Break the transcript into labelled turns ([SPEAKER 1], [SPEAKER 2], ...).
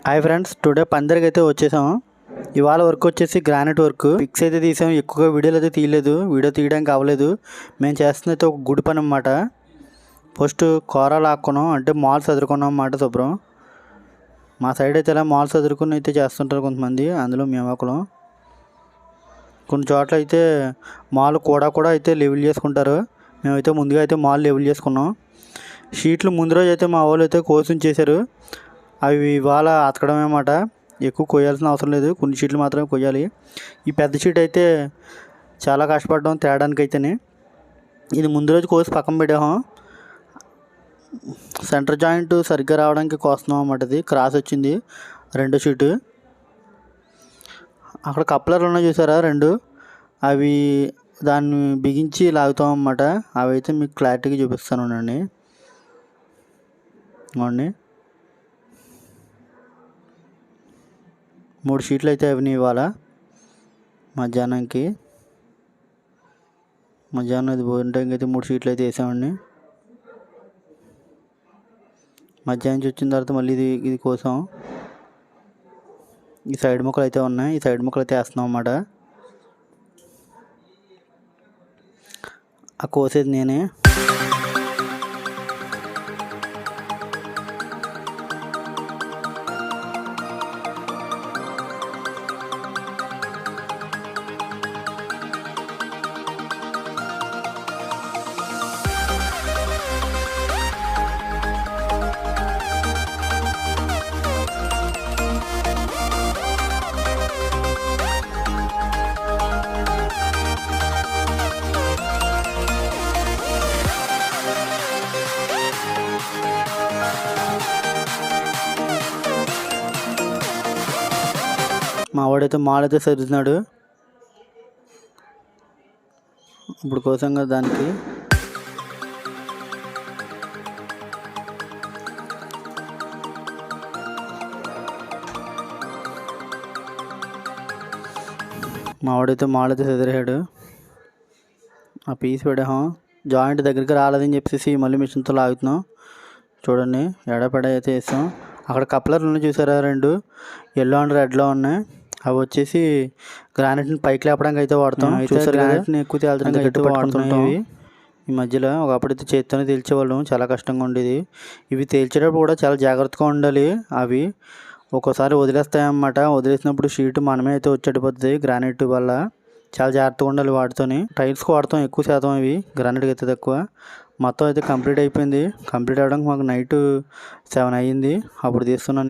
[SPEAKER 1] Hi friends, today పందిరికి అయితే వచ్చేసాము. ఇవాళ వర్క్ వచ్చేసి గ్రానైట్ వర్క్. పిక్స్ అయితే తీసాము, ఎక్కువగా వీడియోలు అయితే తీయలేదు, వీడియో తీయడానికి అవ్వలేదు. మేము చేస్తున్నది అయితే ఒక గుడి పని అన్నమాట. ఫస్ట్ కూర లాక్కున్నాం, అంటే మాల్స్ చదువుకున్నాం అన్నమాట. శుభ్రం మా సైడ్ అయితే ఇలా మాల్స్ చదువుకుని అయితే చేస్తుంటారు కొంతమంది, అందులో మేము ఒకరు. కొన్ని చోట్ల అయితే మాల్ కూడా అయితే లెవెల్ చేసుకుంటారు. మేమైతే ముందుగా అయితే మాల్ లెవెల్ చేసుకున్నాం. షీట్లు ముందు రోజు అయితే మా వాళ్ళు అయితే కోసింగ్ చేశారు. అవి ఇవాళ అతకడం అన్నమాట. ఎక్కువ కొయ్యాల్సిన అవసరం లేదు, కొన్ని షీట్లు మాత్రమే కొయ్యాలి. ఈ పెద్ద షీట్ అయితే చాలా కష్టపడ్డాం తేయడానికి అయితేనే. ఇది ముందు రోజు కోసి పక్కన పెట్టాము. సెంటర్ జాయింట్ సరిగ్గా రావడానికి కోస్తున్నాం అన్నమాట. ఇది క్రాస్ వచ్చింది రెండో షీటు. అక్కడ కప్లర్లు ఉన్నాయి చూసారా రెండు, అవి దాన్ని బిగించి లాగుతాం అన్నమాట. అవి అయితే మీకు క్లారిటీగా చూపిస్తాను అండి. అవునండి, 3 షీట్లు అయితే అవి ఇవాళ మధ్యాహ్నం ఇది భోజనం టైంకి అయితే 3 షీట్లు అయితే వేసామండి. మధ్యాహ్నం నుంచి వచ్చిన తర్వాత మళ్ళీ ఇది కోసం ఈ సైడ్ ముక్కలు అయితే ఉన్నాయి, ఈ సైడ్ ముక్కలు అయితే వేస్తున్నాం అన్నమాట. ఆ కోసేది నేనే. మా వాడైతే మాల్ అయితే సర్దుతున్నాడు ఇప్పుడు కోసం కదా దానికి. మా వాడైతే మాల్ అయితే సదిరాడు. ఆ పీస్ పెట్టాము, జాయింట్ దగ్గరికి రాలేదని చెప్పేసి మళ్ళీ మిషన్తో లాగుతున్నాం. చూడండి, ఎడపెడ అయితే వేసాం. అక్కడ కప్లర్లు ఉన్నాయి చూసారా, రెండు ఎల్లో అండ్ రెడ్లో ఉన్నాయి. అవి వచ్చేసి గ్రానైట్ని పైకి లేపడానికి అయితే వాడతాం. చూసారు, గ్రానైట్ని ఎక్కువ తేల్చడానికి అయితే వాడుతుంటాం. ఈ మధ్యలో ఒకప్పుడైతే చేత్తోనే తేల్చేవాళ్ళం, చాలా కష్టంగా ఉండేది. ఇవి తేల్చేటప్పుడు కూడా చాలా జాగ్రత్తగా ఉండాలి. అవి ఒక్కోసారి వదిలేస్తాయన్నమాట. వదిలేసినప్పుడు షీట్ మనమే అయితే వచ్చేటిపోతుంది గ్రానైట్ వల్ల. చాలా జాగ్రత్తగా ఉండాలి వాటితోని. టైల్స్కి వాడతాం ఎక్కువ శాతం, ఇవి గ్రానైట్కి అయితే తక్కువ. మొత్తం అయితే కంప్లీట్ అయిపోయింది. కంప్లీట్ అవ్వడానికి మాకు నైట్ 7 అయ్యింది. అప్పుడు తీస్తున్నాను.